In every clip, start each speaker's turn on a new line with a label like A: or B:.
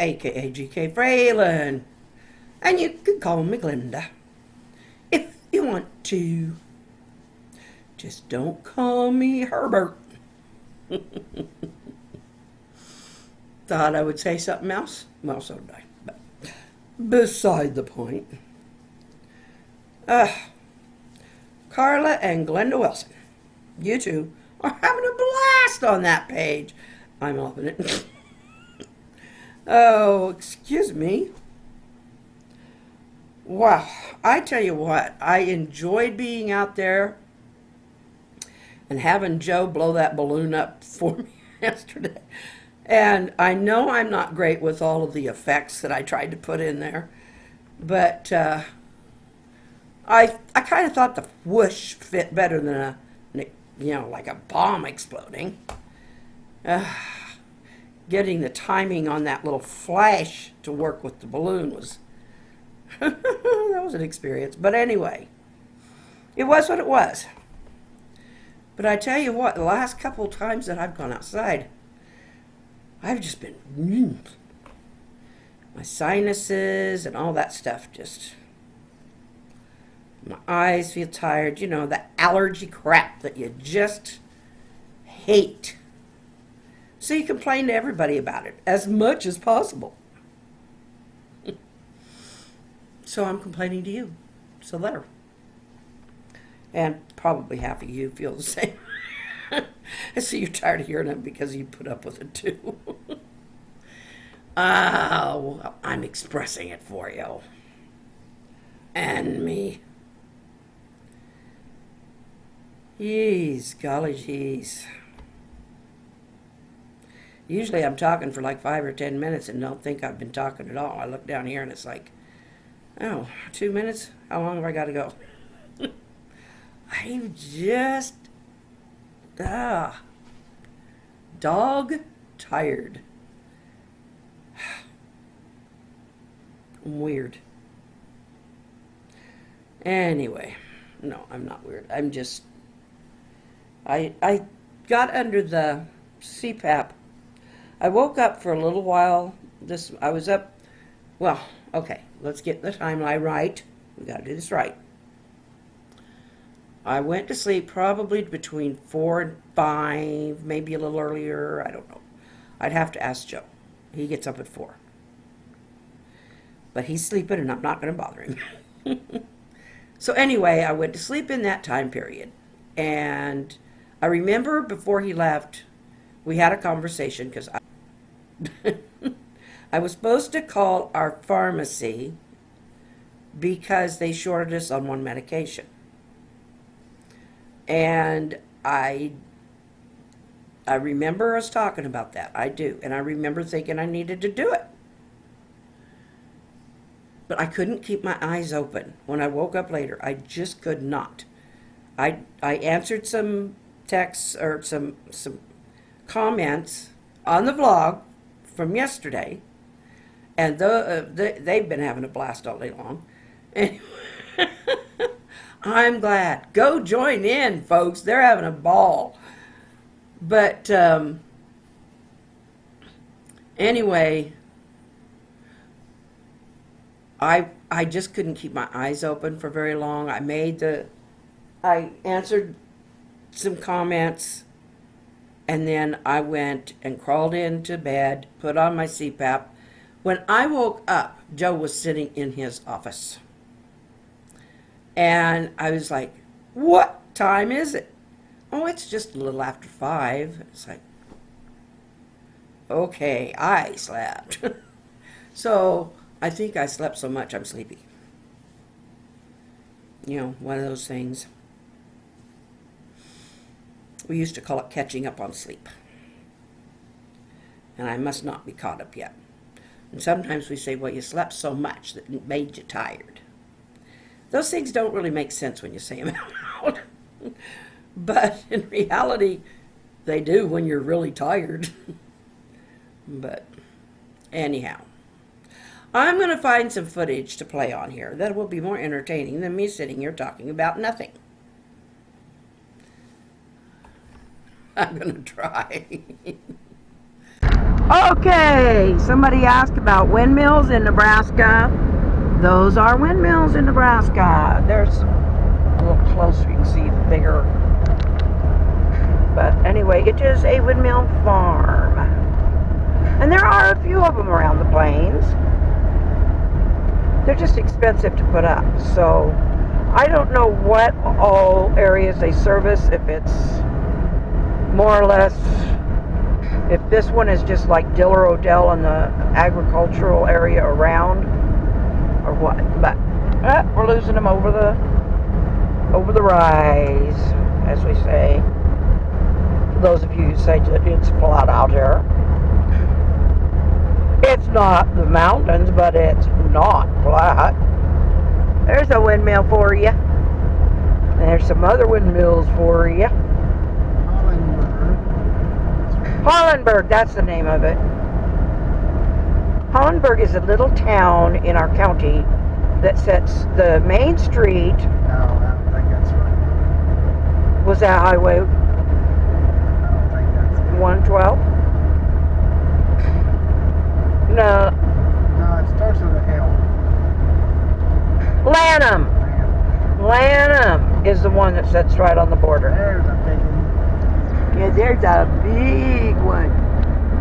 A: aka GK Fralin, and you can call me Glinda if you want to. Just don't call me Herbert. Thought I would say something else? Well, so did I. But beside the point. Carla and Glenda Wilson, you two are having a blast on that page. I'm loving it. Oh, excuse me. Wow, I tell you what, I enjoyed being out there and having Joe blow that balloon up for me yesterday. And I know I'm not great with all of the effects that I tried to put in there, but I kind of thought the whoosh fit better than like a bomb exploding. Getting the timing on that little flash to work with the balloon was that was an experience. But anyway, it was what it was. But I tell you what, the last couple of times that I've gone outside, I've just been my sinuses and all that stuff just. My eyes feel tired, the allergy crap that you just hate. So you complain to everybody about it as much as possible. So I'm complaining to you. So there. And probably half of you feel the same. So you're tired of hearing it because you put up with it too. Well, I'm expressing it for you. And me. Jeez, golly jeez. Usually I'm talking for like 5 or 10 minutes and don't think I've been talking at all. I look down here and it's like, 2 minutes? How long have I got to go? I'm just, dog tired. I'm weird. Anyway, no, I'm not weird. I'm just, I got under the CPAP. I woke up for a little while. I was up, well, okay, let's get the timeline right. We got to do this right. I went to sleep probably between 4 and 5, maybe a little earlier, I don't know. I'd have to ask Joe. He gets up at 4. But he's sleeping and I'm not going to bother him. So anyway, I went to sleep in that time period. And I remember before he left, we had a conversation because I was supposed to call our pharmacy because they shorted us on one medication. And I remember us talking about that. I do. And I remember thinking I needed to do it. But I couldn't keep my eyes open. When I woke up later, I just could not. I answered some texts or some comments on the vlog from yesterday. And they've been having a blast all day long. Anyway, I'm glad. Go join in, folks. They're having a ball. But anyway, I just couldn't keep my eyes open for very long. I answered some comments, and then I went and crawled into bed, put on my CPAP. When I woke up, Joe was sitting in his office. And I was like, what time is it? Oh, it's just a little after 5. It's like, okay, I slept. So I think I slept so much I'm sleepy. One of those things. We used to call it catching up on sleep. And I must not be caught up yet. And sometimes we say, well, you slept so much that it made you tired. Those things don't really make sense when you say them out loud. But in reality, they do when you're really tired. But anyhow, I'm going to find some footage to play on here that will be more entertaining than me sitting here talking about nothing. I'm going to try. Okay, somebody asked about windmills in Nebraska. Those are windmills in Nebraska. There's a little closer, you can see bigger. But anyway, it is a windmill farm. And there are a few of them around the plains. They're just expensive to put up. So I don't know what all areas they service, if it's more or less, if this one is just like Diller Odell and the agricultural area around, or what. But we're losing them over the rise, as we say. For those of you who say that it's flat out here. It's not the mountains, but it's not flat. There's a windmill for you. There's some other windmills for you. Hollenberg, that's the name of it. Hollenberg is a little town in our county that sets the main street.
B: No, I don't think that's right.
A: Was that Highway
B: I don't think that's it.
A: 112? No,
B: No, it starts with a L.
A: Lanham.
B: Man,
A: Lanham is the one that sits right on the border.
B: there's a big one.
A: Yeah, there's a big one,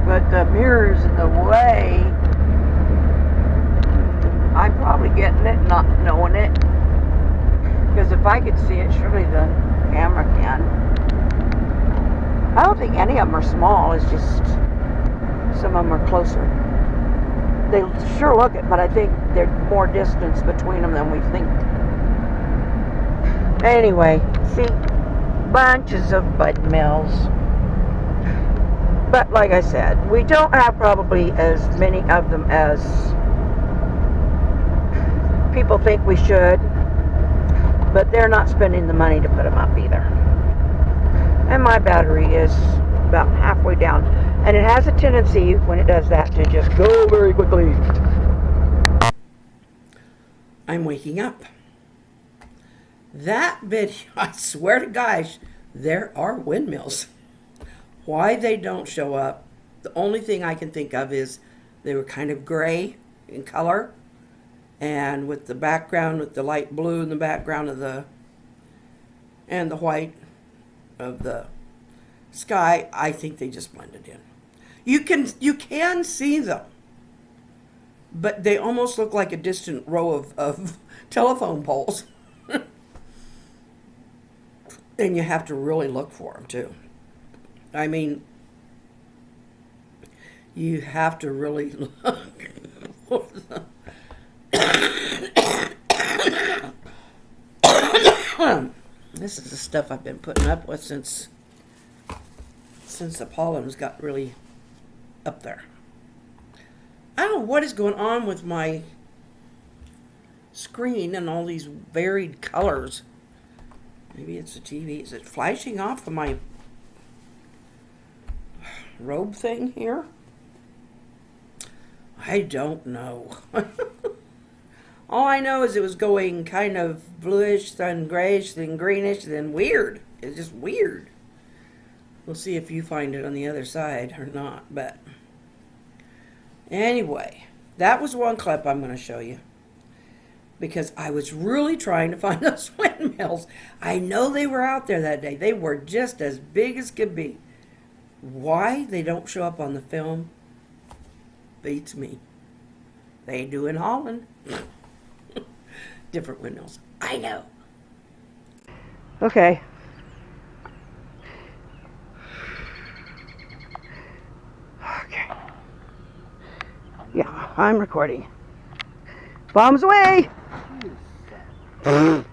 A: but the mirror's in the way. I'm probably getting it, not knowing it. Because if I could see it, surely the camera can. I don't think any of them are small, it's just some of them are closer. They sure look it, but I think there's more distance between them than we think. Anyway, see, bunches of bud mills. But like I said, we don't have probably as many of them as people think we should, but they're not spending the money to put them up either. And my battery is about halfway down, and it has a tendency when it does that to just go very quickly. I'm waking up. That video, I swear to gosh, there are windmills. Why they don't show up, the only thing I can think of is they were kind of gray in color, and with the background, with the light blue in the background of and the white of the sky, I think they just blended in. You can see them, but they almost look like a distant row of telephone poles. And you have to really look for them too. I mean, you have to really look for them. This is the stuff I've been putting up with since the pollen's got really up there. I don't know what is going on with my screen and all these varied colors. Maybe it's the TV. Is it flashing off of my robe thing here? I don't know. All I know is it was going kind of bluish, then grayish, then greenish, then weird. It's just weird. We'll see if you find it on the other side or not. But anyway, that was one clip I'm going to show you, because I was really trying to find those windmills. I know they were out there that day. They were just as big as could be. Why they don't show up on the film beats me. They do in Holland. Different windmills. I know. Okay. Okay. Yeah, I'm recording. Bombs away! Do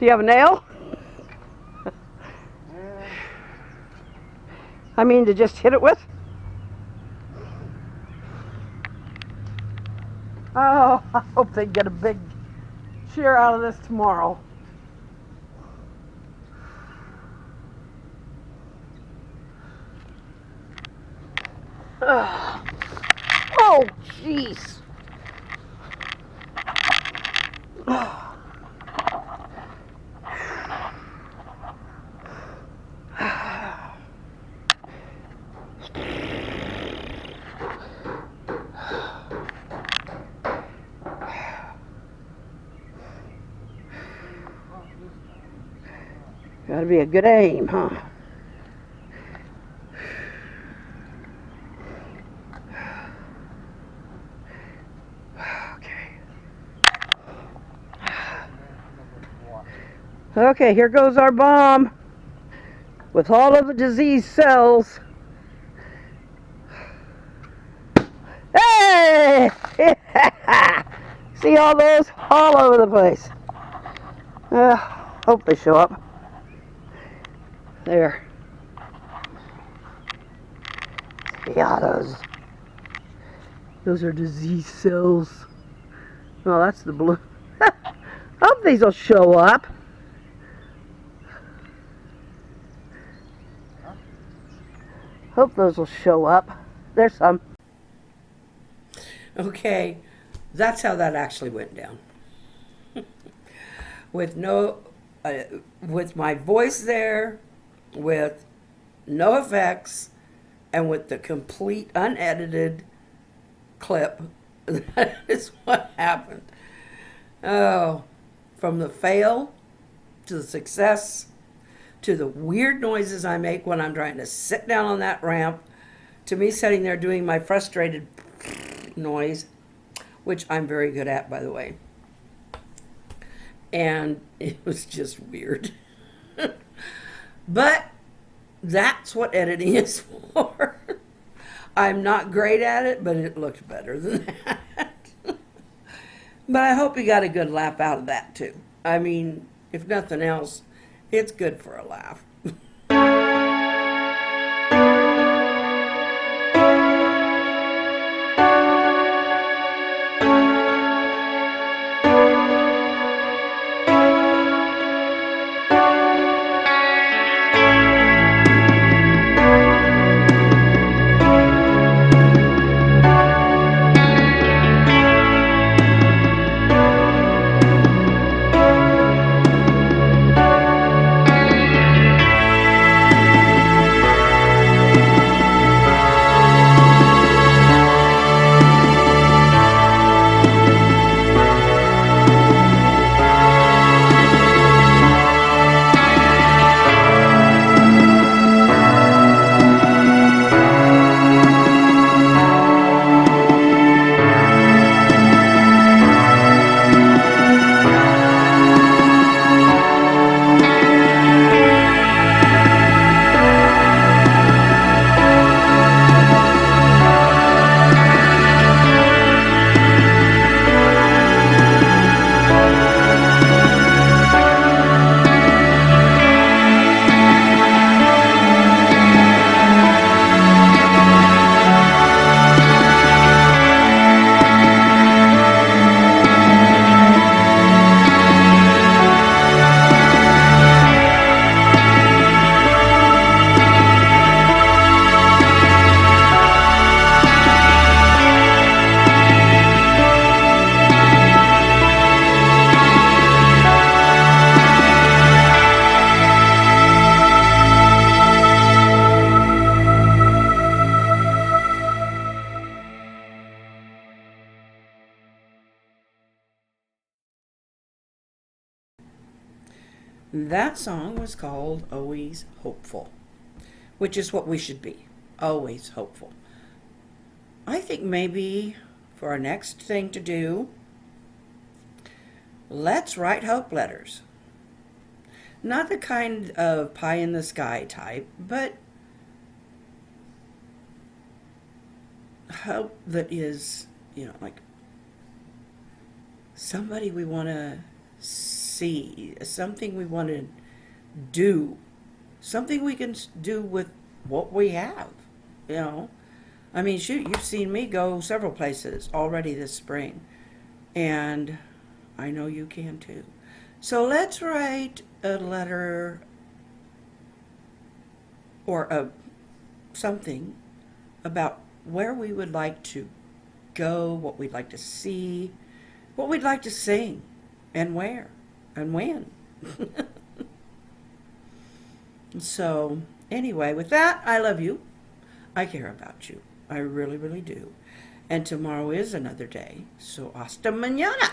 A: you have a nail? I mean, to just hit it with? Oh, I hope they get a big cheer out of this tomorrow. Ugh. Oh, jeez. Gotta be a good aim, huh? Okay, here goes our bomb with all of the disease cells. Hey! See all those? All over the place. Hope they show up. There. Yeah, those are disease cells. Oh, that's the blue. Hope these will show up. Hope those will show up. There's some. Okay, that's how that actually went down. With with my voice there, with no effects, and with the complete unedited clip. That is what happened. Oh, from the fail to the success to the weird noises I make when I'm trying to sit down on that ramp, to me sitting there doing my frustrated noise, which I'm very good at, by the way. And it was just weird. But that's what editing is for. I'm not great at it, but it looked better than that. But I hope you got a good laugh out of that, too. I mean, if nothing else, it's good for a laugh. That song was called Always Hopeful, which is what we should be, always hopeful. I think maybe for our next thing to do, let's write hope letters. Not the kind of pie in the sky type, but hope that is, like somebody we want to see, something we want to do, something we can do with what we have, I mean, shoot, you've seen me go several places already this spring, and I know you can too. So let's write a letter or something about where we would like to go, what we'd like to see, what we'd like to sing, and where, and when. So, anyway, with that, I love you. I care about you. I really, really do. And tomorrow is another day. So, hasta mañana.